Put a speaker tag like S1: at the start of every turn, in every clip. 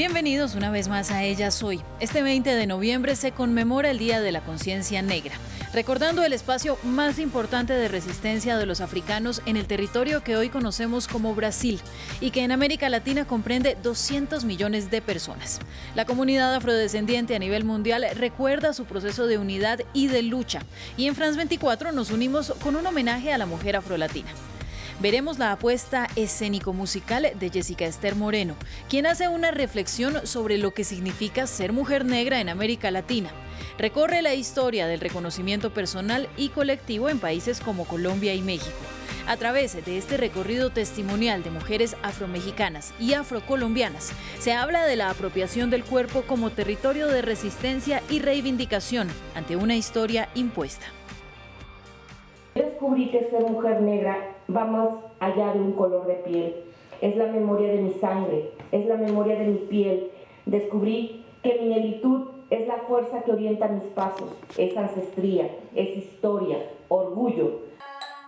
S1: Bienvenidos una vez más a Ellas Hoy. Este 20 de noviembre se conmemora el Día de la Conciencia Negra, recordando el espacio más importante de resistencia de los africanos en el territorio que hoy conocemos como Brasil y que en América Latina comprende 200 millones de personas. La comunidad afrodescendiente a nivel mundial recuerda su proceso de unidad y de lucha, y en France 24 nos unimos con un homenaje a la mujer afrolatina. Veremos la apuesta escénico-musical de Jessica Esther Moreno, quien hace una reflexión sobre lo que significa ser mujer negra en América Latina. Recorre la historia del reconocimiento personal y colectivo en países como Colombia y México. A través de este recorrido testimonial de mujeres afromexicanas y afrocolombianas, se habla de la apropiación del cuerpo como territorio de resistencia y reivindicación ante una historia impuesta.
S2: Descubrí que ser mujer negra va más allá de un color de piel. Es la memoria de mi sangre, es la memoria de mi piel. Descubrí que mi negritud es la fuerza que orienta mis pasos, es ancestría, es historia, orgullo.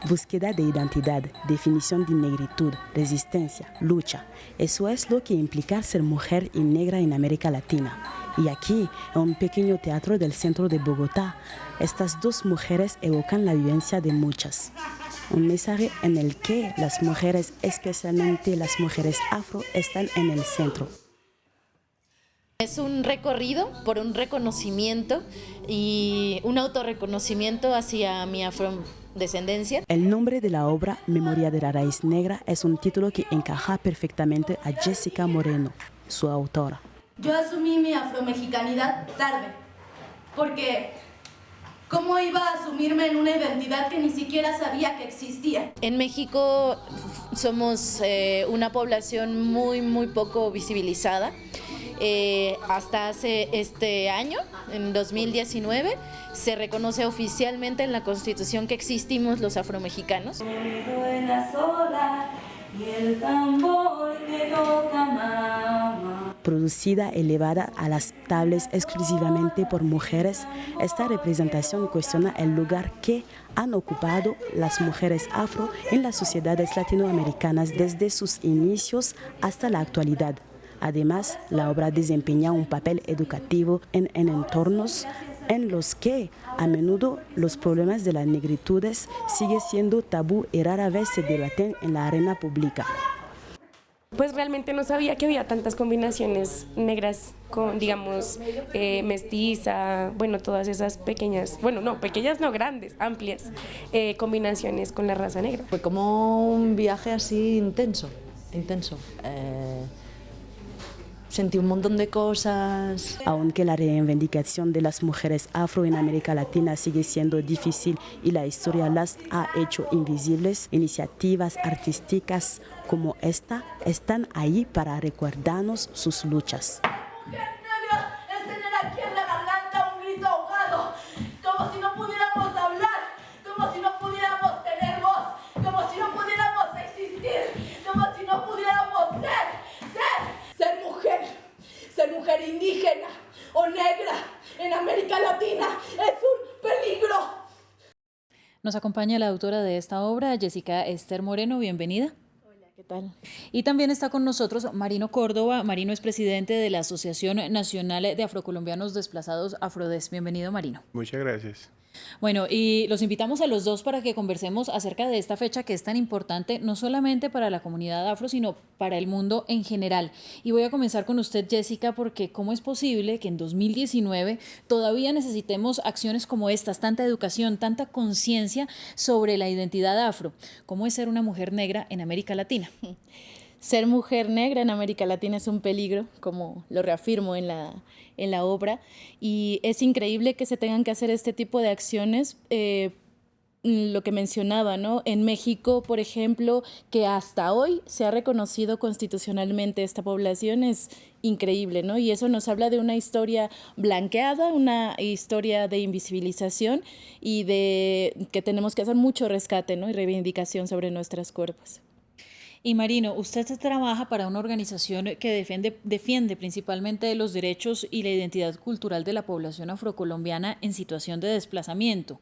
S3: Búsqueda de identidad, definición de negritud, resistencia, lucha. Eso es lo que implica ser mujer y negra en América Latina. Y aquí, en un pequeño teatro del centro de Bogotá, estas dos mujeres evocan la vivencia de muchas. Un mensaje en el que las mujeres, especialmente las mujeres afro, están en el centro.
S4: Es un recorrido por un reconocimiento y un autorreconocimiento hacia mi afrodescendencia.
S3: El nombre de la obra, Memoria de la Raíz Negra, es un título que encaja perfectamente a Jessica Moreno, su autora.
S5: Yo asumí mi afromexicanidad tarde, porque ¿cómo iba a asumirme en una identidad que ni siquiera sabía que existía?
S4: En México somos una población muy poco visibilizada. Hasta hace este año, en 2019, se reconoce oficialmente en la Constitución que existimos los afromexicanos.
S5: En la sola, y el tambor que toca mamá.
S3: Producida, elevada a las tablas exclusivamente por mujeres, esta representación cuestiona el lugar que han ocupado las mujeres afro en las sociedades latinoamericanas desde sus inicios hasta la actualidad. Además, la obra desempeña un papel educativo en entornos en los que a menudo los problemas de las negritudes siguen siendo tabú y rara vez se debaten en la arena pública.
S6: Pues realmente no sabía que había tantas combinaciones negras con, digamos, mestiza, bueno, todas esas pequeñas, pequeñas no, grandes, amplias combinaciones con la raza negra.
S7: Fue como un viaje así intenso. Sentí un montón de cosas.
S3: Aunque la reivindicación de las mujeres afro en América Latina sigue siendo difícil y la historia las ha hecho invisibles, iniciativas artísticas como esta están ahí para recordarnos sus luchas.
S5: Mujer negra es tener aquí en la garganta un grito ahogado, como si no pudiéramos hablar, como si no pudiéramos tener voz, como si no pudiéramos existir, como si no pudiéramos ser mujer indígena o negra en América Latina es un peligro.
S1: Nos acompaña la autora de esta obra, Jessica Esther Moreno, bienvenida.
S4: Hola, ¿qué tal?
S1: Y también está con nosotros Marino Córdoba. Marino es presidente de la Asociación Nacional de Afrocolombianos Desplazados Afrodes. Bienvenido, Marino.
S8: Muchas gracias.
S1: Bueno, y los invitamos a los dos para que conversemos acerca de esta fecha que es tan importante, no solamente para la comunidad afro, sino para el mundo en general. Y voy a comenzar con usted, Jessica, porque ¿cómo es posible que en 2019 todavía necesitemos acciones como estas, tanta educación, tanta conciencia sobre la identidad afro? ¿Cómo es ser una mujer negra en América Latina?
S4: Ser mujer negra en América Latina es un peligro, como lo reafirmo en la obra, y es increíble que se tengan que hacer este tipo de acciones. Lo que mencionaba, ¿no? En México, por ejemplo, que hasta hoy se ha reconocido constitucionalmente esta población es increíble, ¿no? Y eso nos habla de una historia blanqueada, una historia de invisibilización y de que tenemos que hacer mucho rescate, ¿no? Y reivindicación sobre nuestros cuerpos.
S1: Y Marino, usted trabaja para una organización que defiende principalmente los derechos y la identidad cultural de la población afrocolombiana en situación de desplazamiento.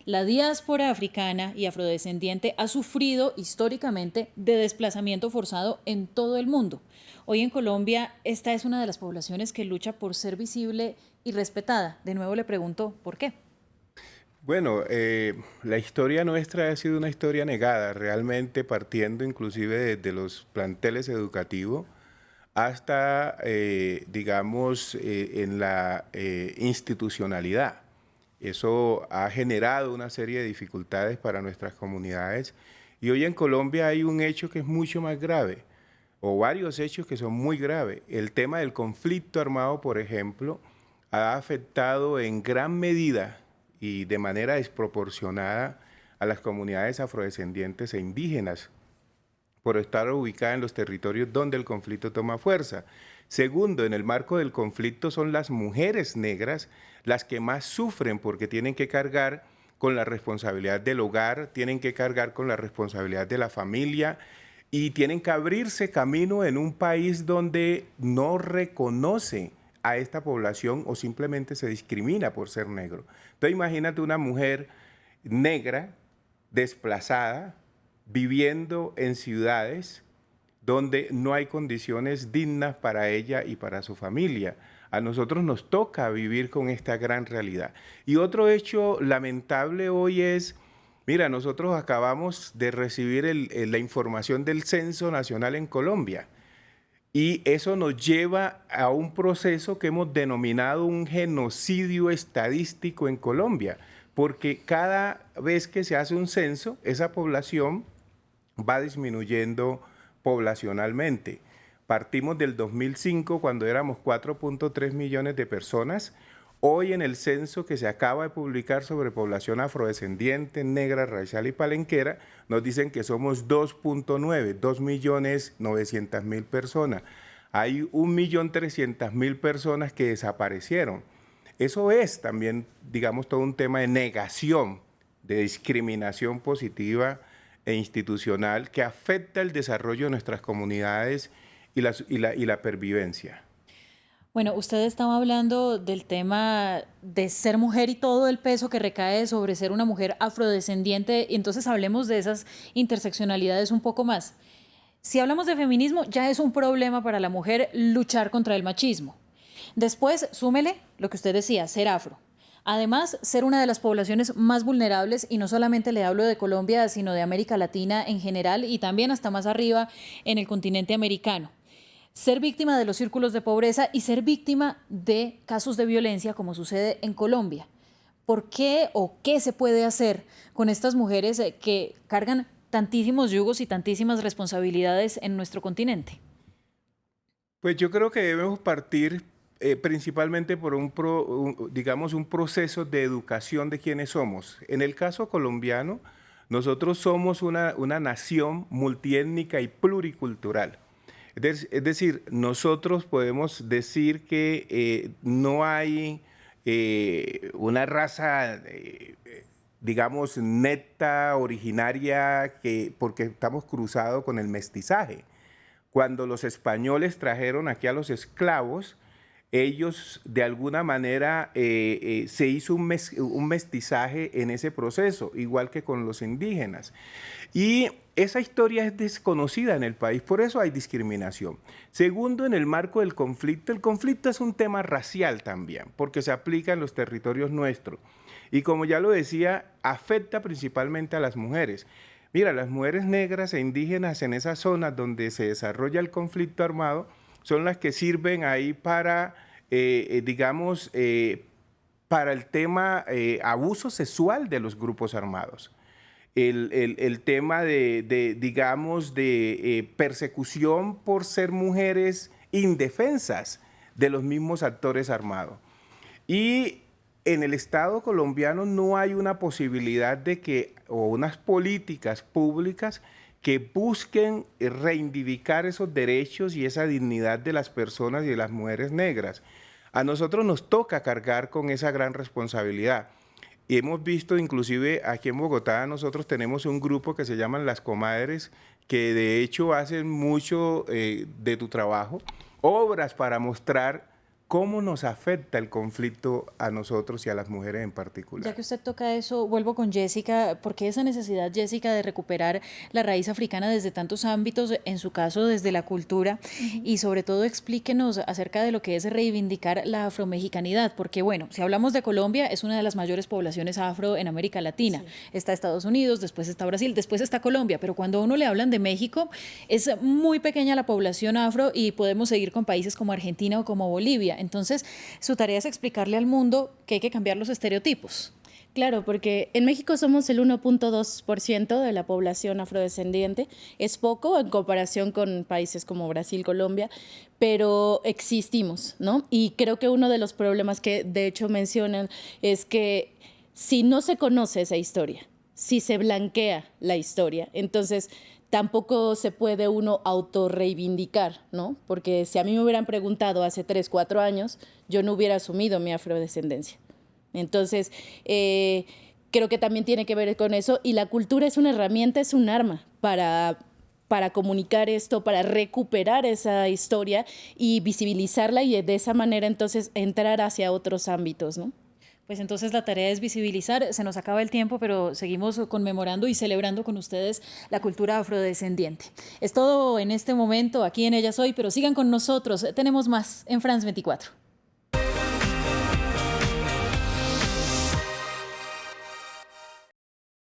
S1: la diáspora africana y afrodescendiente ha sufrido históricamente de desplazamiento forzado en todo el mundo. Hoy en Colombia, esta es una de las poblaciones que lucha por ser visible y respetada. De nuevo le pregunto, ¿por qué?
S8: Bueno, la historia nuestra ha sido una historia negada, realmente partiendo inclusive desde los planteles educativos hasta, digamos, en la institucionalidad. Eso ha generado una serie de dificultades para nuestras comunidades y hoy en Colombia hay un hecho que es mucho más grave, o varios hechos que son muy graves. El tema del conflicto armado, por ejemplo, ha afectado en gran medida y de manera desproporcionada a las comunidades afrodescendientes e indígenas, por estar ubicada en los territorios donde el conflicto toma fuerza. Segundo, en el marco del conflicto son las mujeres negras las que más sufren porque tienen que cargar con la responsabilidad del hogar, tienen que cargar con la responsabilidad de la familia y tienen que abrirse camino en un país donde no reconoce a esta población o simplemente se discrimina por ser negro. Entonces imagínate una mujer negra, desplazada, viviendo en ciudades donde no hay condiciones dignas para ella y para su familia. A nosotros nos toca vivir con esta gran realidad. Y otro hecho lamentable hoy es, mira, nosotros acabamos de recibir la información del Censo Nacional en Colombia y eso nos lleva a un proceso que hemos denominado un genocidio estadístico en Colombia, porque cada vez que se hace un censo, esa población va disminuyendo poblacionalmente. Partimos del 2005 cuando éramos 4.3 millones de personas. Hoy en el censo que se acaba de publicar sobre población afrodescendiente, negra, racial y palenquera, nos dicen que somos 2.9, 2.900.000 personas. Hay 1.300.000 personas que desaparecieron. Eso es también, digamos, todo un tema de negación, de discriminación positiva e institucional que afecta el desarrollo de nuestras comunidades y la pervivencia.
S1: Bueno, usted estaba hablando del tema de ser mujer y todo el peso que recae sobre ser una mujer afrodescendiente, y entonces hablemos de esas interseccionalidades un poco más. Si hablamos de feminismo, ya es un problema para la mujer luchar contra el machismo. Después, súmele lo que usted decía, ser afro. Además, ser una de las poblaciones más vulnerables, y no solamente le hablo de Colombia, sino de América Latina en general y también hasta más arriba en el continente americano. Ser víctima de los círculos de pobreza y ser víctima de casos de violencia como sucede en Colombia. ¿Por qué o qué se puede hacer con estas mujeres que cargan tantísimos yugos y tantísimas responsabilidades en nuestro continente?
S8: Pues yo creo que debemos partir principalmente por un proceso de educación de quiénes somos. En el caso colombiano, nosotros somos una nación multiétnica y pluricultural. Es decir, nosotros podemos decir que no hay una raza, digamos, neta, originaria, porque estamos cruzados con el mestizaje. Cuando los españoles trajeron aquí a los esclavos, ellos de alguna manera se hizo un mestizaje en ese proceso, igual que con los indígenas. Y esa historia es desconocida en el país, por eso hay discriminación. Segundo, en el marco del conflicto, el conflicto es un tema racial también, porque se aplica en los territorios nuestros. Y como ya lo decía, afecta principalmente a las mujeres. Mira, las mujeres negras e indígenas en esas zonas donde se desarrolla el conflicto armado son las que sirven ahí para, digamos, para el tema abuso sexual de los grupos armados. El tema digamos, de persecución por ser mujeres indefensas de los mismos actores armados. Y en el Estado colombiano no hay una posibilidad o unas políticas públicas que busquen reivindicar esos derechos y esa dignidad de las personas y de las mujeres negras. A nosotros nos toca cargar con esa gran responsabilidad. Y hemos visto, inclusive aquí en Bogotá, nosotros tenemos un grupo que se llaman Las Comadres, que de hecho hacen mucho de tu trabajo, obras para mostrar ¿Cómo nos afecta el conflicto a nosotros y a las mujeres en particular?
S1: Ya que usted toca eso, vuelvo con Jessica. ¿Por qué esa necesidad, Jessica, de recuperar la raíz africana desde tantos ámbitos, en su caso desde la cultura? Y sobre todo explíquenos acerca de lo que es reivindicar la afromexicanidad, porque bueno, si hablamos de Colombia, es una de las mayores poblaciones afro en América Latina. Está Estados Unidos, después está Brasil, después está Colombia, pero cuando a uno le hablan de México, es muy pequeña la población afro y podemos seguir con países como Argentina o como Bolivia. Entonces, su tarea es explicarle al mundo que hay que cambiar los estereotipos.
S4: Claro, porque en México somos el 1.2% de la población afrodescendiente. Es poco en comparación con países como Brasil, Colombia, pero existimos, ¿no? Y creo que uno de los problemas que de hecho mencionan es que si no se conoce esa historia, si se blanquea la historia, entonces tampoco se puede uno autorreivindicar, ¿no? Porque si a mí me hubieran preguntado hace 3, 4 años, yo no hubiera asumido mi afrodescendencia. Entonces, creo que también tiene que ver con eso, y la cultura es una herramienta, es un arma para comunicar esto, para recuperar esa historia y visibilizarla, y de esa manera entonces entrar hacia otros ámbitos, ¿no?
S1: Pues entonces la tarea es visibilizar. Se nos acaba el tiempo, pero seguimos conmemorando y celebrando con ustedes la cultura afrodescendiente. Es todo en este momento aquí en Ella Soy, pero sigan con nosotros. Tenemos más en France 24.